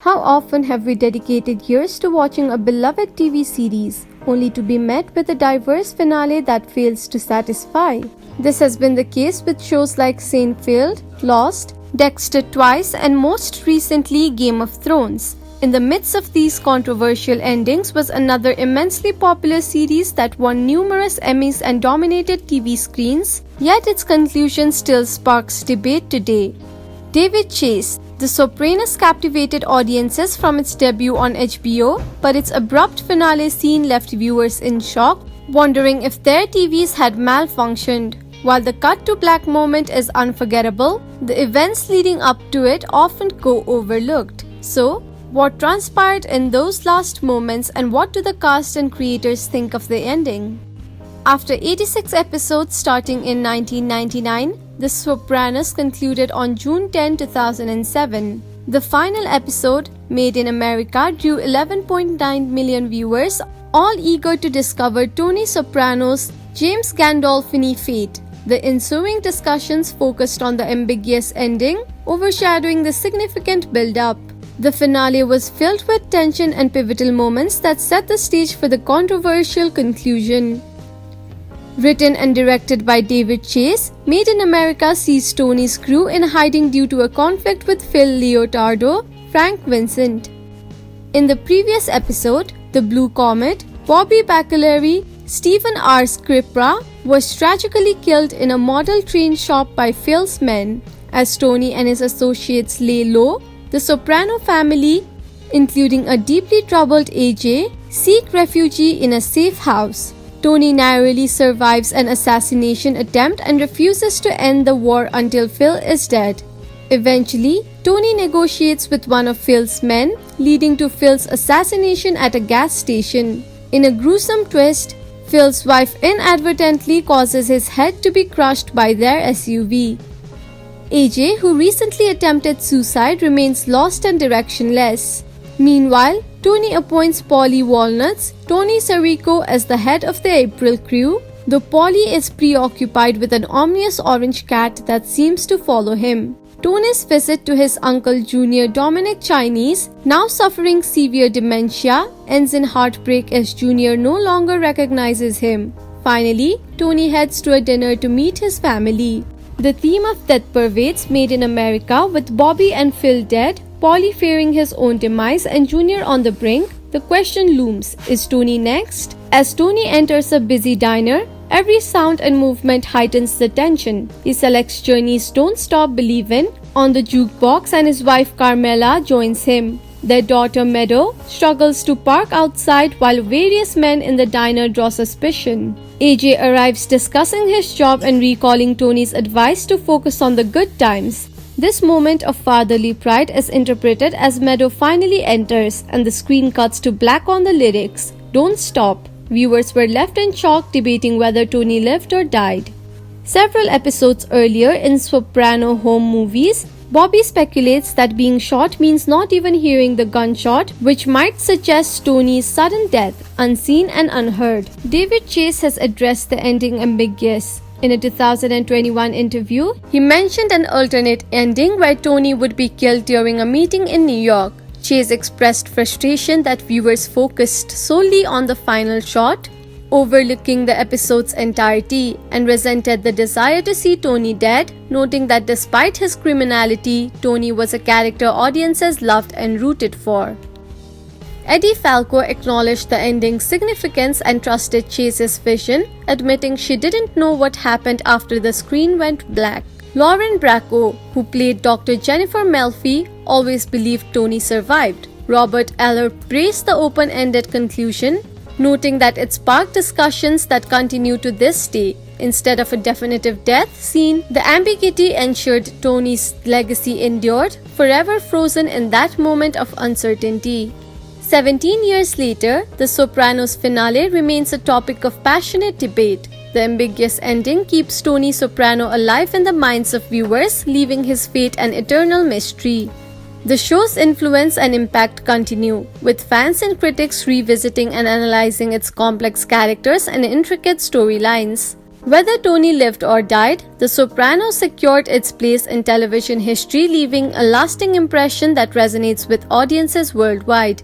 How often have we dedicated years to watching a beloved TV series, only to be met with a diverse finale that fails to satisfy? This has been the case with shows like Seinfeld, Lost, Dexter twice, and most recently Game of Thrones. In the midst of these controversial endings was another immensely popular series that won numerous Emmys and dominated TV screens, yet its conclusion still sparks debate today. David Chase. The Sopranos captivated audiences from its debut on HBO, but its abrupt finale scene left viewers in shock, wondering if their TVs had malfunctioned. While the cut to black moment is unforgettable, the events leading up to it often go overlooked. So, what transpired in those last moments, and what do the cast and creators think of the ending? After 86 episodes starting in 1999, The Sopranos concluded on June 10, 2007. The final episode, Made in America, drew 11.9 million viewers, all eager to discover Tony Soprano's James Gandolfini fate. The ensuing discussions focused on the ambiguous ending, overshadowing the significant build-up. The finale was filled with tension and pivotal moments that set the stage for the controversial conclusion. Written and directed by David Chase, Made in America sees Tony's crew in hiding due to a conflict with Phil Leotardo, Frank Vincent. In the previous episode, The Blue Comet, Bobby Bacalari, Stephen R. Scripra was tragically killed in a model train shop by Phil's men. As Tony and his associates lay low, the Soprano family, including a deeply troubled AJ, seek refuge in a safe house. Tony narrowly survives an assassination attempt and refuses to end the war until Phil is dead. Eventually, Tony negotiates with one of Phil's men, leading to Phil's assassination at a gas station. In a gruesome twist, Phil's wife inadvertently causes his head to be crushed by their SUV. AJ, who recently attempted suicide, remains lost and directionless. Meanwhile, Tony appoints Paulie Walnuts, Tony Sirico, as the head of the April crew, though Paulie is preoccupied with an ominous orange cat that seems to follow him. Tony's visit to his uncle Junior Dominic Chinese, now suffering severe dementia, ends in heartbreak as Junior no longer recognizes him. Finally, Tony heads to a dinner to meet his family. The theme of death pervades Made in America, with Bobby and Phil dead, Paulie fearing his own demise, and Junior on the brink. The question looms, is Tony next? As Tony enters a busy diner, every sound and movement heightens the tension. He selects Journey's Don't Stop Believin' on the jukebox, and his wife Carmela joins him. Their daughter Meadow struggles to park outside while various men in the diner draw suspicion. AJ arrives discussing his job and recalling Tony's advice to focus on the good times. This moment of fatherly pride is interpreted as Meadow finally enters, and the screen cuts to black on the lyrics, "Don't stop." Viewers were left in shock, debating whether Tony lived or died. Several episodes earlier in Soprano home movies, Bobby speculates that being shot means not even hearing the gunshot, which might suggest Tony's sudden death, unseen and unheard. David Chase has addressed the ending ambiguous. In a 2021 interview, he mentioned an alternate ending where Tony would be killed during a meeting in New York. Chase expressed frustration that viewers focused solely on the final shot, overlooking the episode's entirety, and resented the desire to see Tony dead, noting that despite his criminality, Tony was a character audiences loved and rooted for. Eddie Falco acknowledged the ending's significance and trusted Chase's vision, admitting she didn't know what happened after the screen went black. Lauren Bracco, who played Dr. Jennifer Melfi, always believed Tony survived. Robert Eller praised the open-ended conclusion, noting that it sparked discussions that continue to this day. Instead of a definitive death scene, the ambiguity ensured Tony's legacy endured, forever frozen in that moment of uncertainty. 17 years later, The Sopranos finale remains a topic of passionate debate. The ambiguous ending keeps Tony Soprano alive in the minds of viewers, leaving his fate an eternal mystery. The show's influence and impact continue, with fans and critics revisiting and analyzing its complex characters and intricate storylines. Whether Tony lived or died, The Sopranos secured its place in television history, leaving a lasting impression that resonates with audiences worldwide.